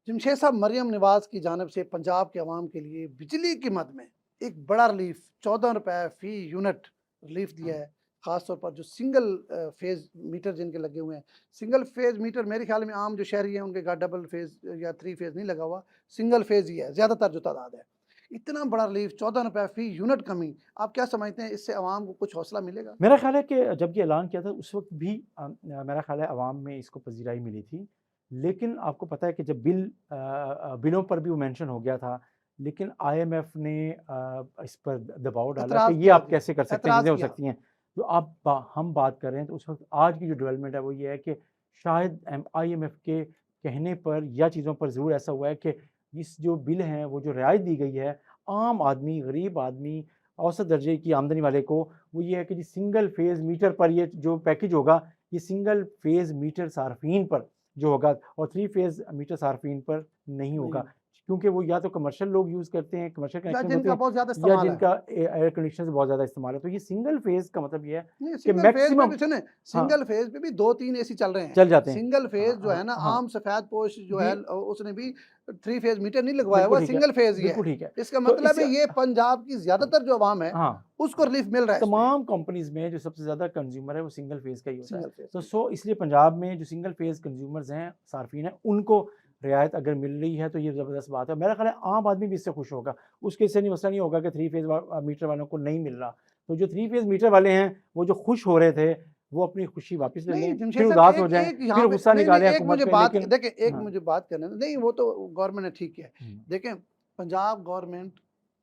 जमशेद साहब, मरियम नवाज की जानब से पंजाब के अवाम के लिए बिजली की मद में एक बड़ा रिलीफ 14 रुपए फी यूनिट रिलीफ दिया है। ख़ास तौर पर जो सिंगल फेज़ मीटर जिनके लगे हुए हैं, सिंगल फेज़ मीटर मेरे ख्याल में आम जो शहरी हैं उनके घर डबल फेज़ या थ्री फेज़ नहीं लगा हुआ, सिंगल फेज़ ही है ज़्यादातर जो तादाद है। इतना बड़ा रिलीफ 14 रुपए फी यूनिट कमी, आप क्या समझते हैं इससे अवाम को कुछ हौसला मिलेगा? मेरा ख़्याल है कि जब ये ऐलान किया था उस वक़्त भी मेरा ख़्याल है अवाम में इसको पज़ीराई मिली थी। लेकिन आपको पता है कि जब बिलों पर भी वो मेंशन हो गया था, लेकिन आईएमएफ ने इस पर दबाव डाला कि एतराज़ ये किया आप जी, कैसे कर सकते हैं, चीज़ें एतराज़ हो किया। सकती हैं। जो आप बा हम बात कर रहे हैं तो उस वक़्त आज की जो डेवलपमेंट है वो ये है कि शायद आईएमएफ के कहने पर या चीज़ों पर ज़रूर ऐसा हुआ है कि इस जो बिल हैं वो जो रियायत दी गई है, आम आदमी, गरीब आदमी, औसत दर्जे की आमदनी वाले को वो ये है कि जी सिंगल फेज़ मीटर पर ये जो पैकेज होगा, ये सिंगल फेज़ मीटर सार्फिन पर जो होगा और थ्री फेज़ मीटर सार्फिन पर नहीं नहीं, होगा। क्योंकि वो या तो कमर्शियल लोग यूज़ करते हैं, कमर्शियल या कनेक्शंस होते जिनका हैं बहुत ज़्यादा या इस्तेमाल है। जिनका एयर कंडीशनर्स बहुत ज़्यादा इस्तेमाल है। तो ये सिंगल फेज़ का मतलब ये है नहीं, कि सिंगल फेज़ में मैक्सिमम भी सुने, हाँ, सिंगल फेज़ पे भी 2-3 एसी चल रहे हैं। चल जाते हैं। सिंगल फेज़ हाँ, जो है हाँ, ना, हाँ, आम सफ़ेद पोश जो भी है उसने भी 3 फेज़ मीटर नहीं लगवाया बिल्कुल हुआ, ठीक है, सिंगल फेज़ ही है। बिल्कुल ठीक है। इसका तो मतलब इस है ये पंजाब की ज़्यादातर जो अवाम है, हाँ, उसको रिलीफ़ मिल रहा है इसमें, तमाम कंपनीज़ में जो सबसे ज़्यादा कंज़्यूमर है वो सिंगल फ़ेज़ का ही होता है। सिंगल फेज़ तो की। इसलिए पंजाब में जो सिंगल फ़ेज़ कंज़्यूमर्स हैं, सार्फ़िन हैं, उनको रियायत अगर मिल रही है तो ये ज़बरदस्त बात है। मेरा ख़्याल है आम आदमी भी इससे खुश होगा। उसके इससे नहीं मसला नहीं होगा कि थ्री फ़ेज़ मीटर वालों को नहीं मिल रहा। तो जो थ्री फ़ेज़ मीटर वाले हैं, वो जो खुश हो रहे थे, वो अपनी खुशी वापस ले नहीं, लें, जमशेद फिर साहब, उदास हो एक जाएँ, एक यहाँ फिर पे गुस्सा नहीं, नहीं, निकालें एक हुकूमत मुझे पे बात लेकिन देखिए, एक हाँ, मुझे बात करने दें। नहीं, वो तो गवर्नमेंट ने ठीक किया है। हुँ, देखें, पंजाब गवर्नमेंट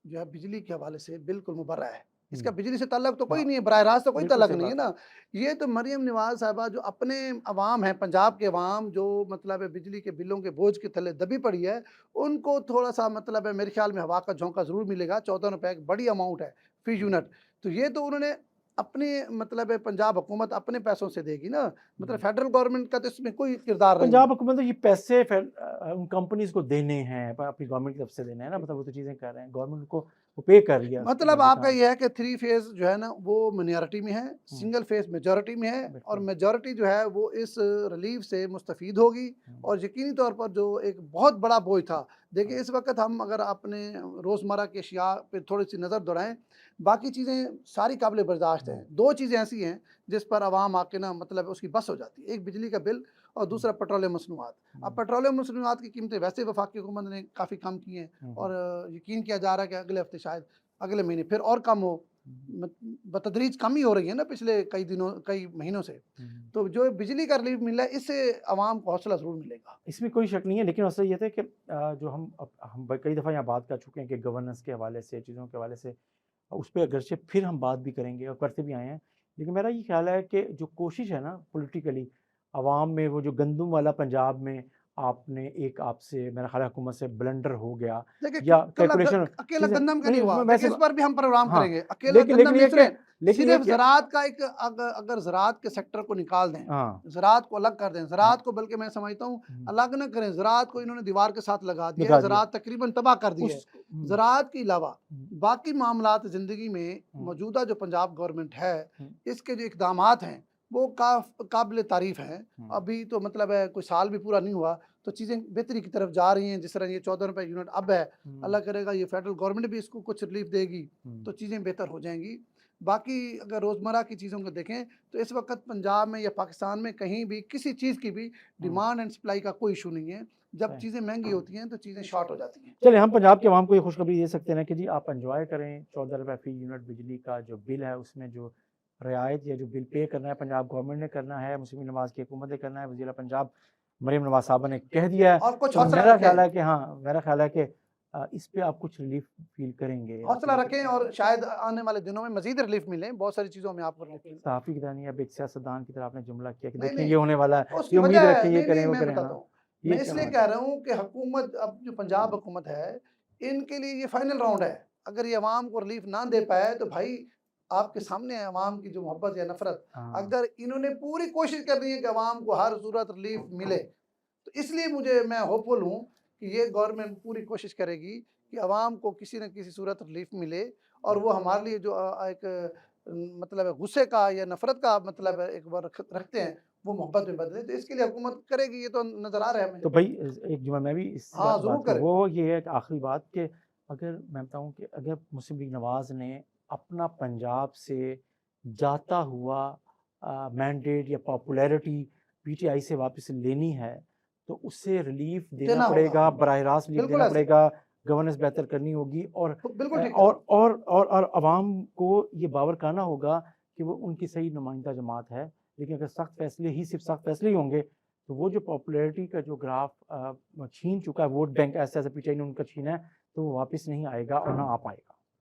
जो है बिजली के हवाले से बिल्कुल मुबर्रा है। इसका हुँ, बिजली से ताल्लुक तो कोई हाँ, नहीं है, बराह रास्त तो कोई बिल्कुल ताल्लुक सही नहीं है बात है। ना। ये तो मरियम नवाज़ साहिबा जो अपने अवाम हैं, पंजाब के अवाम जो मतलब है बिजली के बिलों के बोझ के थल्ले दबी पड़ी है, उनको थोड़ा-सा मतलब है मेरे ख्याल में हवा का झोंका ज़रूर मिलेगा। ₹14 एक बड़ी अमाउंट है फ़ी यूनिट। तो ये तो उन्होंने अपनी मतलब है पंजाब हुकूमत अपने पैसों से देगी ना, मतलब हुँ। फेडरल गवर्नमेंट का तो इसमें कोई किरदार नहीं पंजाब है। हुकूमत ने ये पैसे उन कंपनीज़ को देने हैं, अपनी गवर्नमेंट की तरफ से देने हैं ना, मतलब वो तो चीज़ें कर रहे हैं, गवर्नमेंट उनको वो पे कर रही है उसके मतलब बदले आपका हाँ, ये है कि थ्री फेज़ जो है ना वो मिनॉरिटी में है, हुँ, सिंगल फेज़ मेजॉरिटी में है और बिल्कुल, मेजॉरिटी जो है वो इस रिलीफ़ से मुस्तफ़ीद होगी हुँ, और यकीनी तौर पर जो एक बहुत बड़ा बोझ था। हाँ, देखिए, इस वक़्त हम अगर अपने रोज़मर्रा की अशिया पे थोड़ी-सी नज़र दौड़ाएँ, बाकी चीज़ें सारी काबिल बर्दाश्त हुँ, हैं। 2 चीज़ें ऐसी हैं जिस पर अवाम आके ना मतलब उसकी बस हो जाती है। एक बिजली का बिल और हुँ, दूसरा पेट्रोलियम मसनूआत। अब हुँ, पेट्रोलियम मसनूआत की कीमतें वैसे वफ़ाकी हुकूमत ने काफ़ी कम की हैं हुँ, हुँ, और यकीन किया जा रहा है कि अगले हफ़्ते शायद अगले महीने फिर और कम हो। हुँ, मत बतदरीज कम ही हो रही है ना पिछले कई दिनों कई महीनों से। हुँ। तो जो बिजली का रिलीफ़ मिला है इससे अवाम को हौसला ज़रूर मिलेगा। इसमें कोई शक नहीं है, लेकिन मसला ये था कि जो हम कई दफ़ा यहाँ बात कर चुके हैं कि गवर्नेंस के हवाले से, चीज़ों के हवाले से उस पे अगरचे फिर हम बात भी करेंगे और करते भी आए हैं। लेकिन मेरा ये ख़्याल है कि जो कोशिश है ना पॉलिटिकली अवाम में वो जो गंदम वाला पंजाब में आपने एक आपसे मेरा ख़्याल है हुकूमत से ब्लंडर हो गया देखिए, या कल्ला ग कैलकुलेशन अकेला चीज़ें गंदम का नहीं नहीं हुआ। मैं देखिए, इस सिर्फ़ पर भी हम प्रोग्राम हाँ, करेंगे। अकेला लेकिन गंदम नहीं, सुने, लेकिन ये सिर्फ़ कि ज़राअत का एक अगर ज़राअत के सेक्टर को निकाल दें, हाँ, ज़राअत को अलग कर दें, हाँ, ज़राअत को बल्कि मैं समझता हूँ हुँ, अलग ना करें, ज़राअत को इन्होंने दीवार के साथ लगा दिया है, लगा दिया। ज़राअत तकरीबन तबाह कर दी है। उस हुँ, ज़राअत के अलावा हुँ, बाकी मामलात ज़िंदगी में हुँ, मौजूदा जो पंजाब गवर्नमेंट है, हुँ, इसके जो इक़दामात हैं, वो काबिल तारीफ़ हैं। हुँ, अभी तो मतलब है कोई साल भी पूरा नहीं हुआ, तो चीज़ें बेहतरी की तरफ जा रही हैं। जिस तरह ये ₹14 यूनिट अब है, हुँ, अल्लाह करेगा ये फेडरल गवर्नमेंट भी इसको कुछ रिलीफ देगी, हुँ, तो चीज़ें बेहतर हो जाएँगी। बाकी अगर रोज़मर्रा की चीज़ों को देखें, तो इस वक़्त पंजाब में या पाकिस्तान में कहीं भी किसी चीज़ की भी हुँ, डिमांड एंड सप्लाई का कोई इश्यू नहीं है। जब सही। चीज़ें महँगी होती हैं, तो चीज़ें शॉर्ट हो जाती हैं। चलिए हम पंजाब के अवाम को ये खुशखबरी दे सकते हैं ना कि जी आप एन्जॉय करें, ₹14 फ़ी यूनिट बिजली का जो बिल है उसमें जो रियायत या जो बिल पे करना है पंजाब गवर्नमेंट ने करना है, मुस्लिम नवाज़ की हुकूमत ने करना है, वज़ीर पंजाब मरीम नवाज़ साहबा ने कह दिया है। और कुछ तो हौसला मेरा ख़्याल रखें। है कि हाँ, मेरा ख़्याल है कि इस पे आप कुछ रिलीफ़ फ़ील करेंगे, आप हौसला चीज़ों को रखें और शायद आने वाले दिनों में मज़ीद रिलीफ़ मिले, बहुत सारी चीज़ों में आपको रिलीफ़ मिलता सहाफ़ी की तरह नहीं अब एक सियासतदान की तरह आपने जुमला किया कि नहीं, देखें नहीं, ये होने वाला है, उसकी ये वजह उम्मीद है रखें, ये नहीं, नहीं, करें, वो मैं करें, बताता हाँ। हूँ। ये मैं क्या इसलिए हाँ, कह रहा हूँ कि हुकूमत अब जो पंजाब हुकूमत है, इनके लिए ये फाइनल राउंड है। अगर ये अवाम को रिलीफ़ ना दे पाए, तो भाई आपके सामने है अवाम की जो मोहब्बत या नफ़रत। हाँ, अगर इन्होंने पूरी कोशिश करनी है कि अवाम को हर सूरत रिलीफ़ मिले, तो इसलिए मैं होपफुल हूँ कि ये गवर्नमेंट पूरी कोशिश करेगी कि अवाम को किसी न किसी सूरत रिलीफ़ मिले और वो हमारे लिए जो एक मतलब है गुस्से का या नफ़रत का मतलब है एक बार रखते हैं, वो मोहब्बत में बदले। तो इसके लिए हुकूमत करेगी, ये तो नज़र आ रहा है हमें। तो भाई एक जुमला मैं भी इस हाँ, ज़रूर बात को, करें। वो ये है कि आखिरी बात कि अगर मैं बताऊँ कि अगर मुस्लिम लीग नवाज़ ने अपना पंजाब से जाता हुआ मैंडेट या पॉपुलैरिटी पीटीआई से वापस लेनी है, तो उसे रिलीफ देना देना होगा। पड़ेगा, बराह रास्त रिलीफ बिल्कुल देना ऐसे। पड़ेगा, गवर्नेंस बेहतर करनी होगी और बिल्कुल ठीक कहा। और अवाम को ये बावर कराना होगा कि वो उनकी सही नुमाइंदा जमात है। लेकिन अगर सख्त फैसले ही सिर्फ सख्त फैसले ही होंगे, तो वो जो पॉपुलैरिटी का जो ग्राफ छीन चुका है वोट बैंक, ऐसे-ऐसे पीटीआई ने उनका छीना है, तो वो वापस नहीं आएगा और ना आ पाएगा।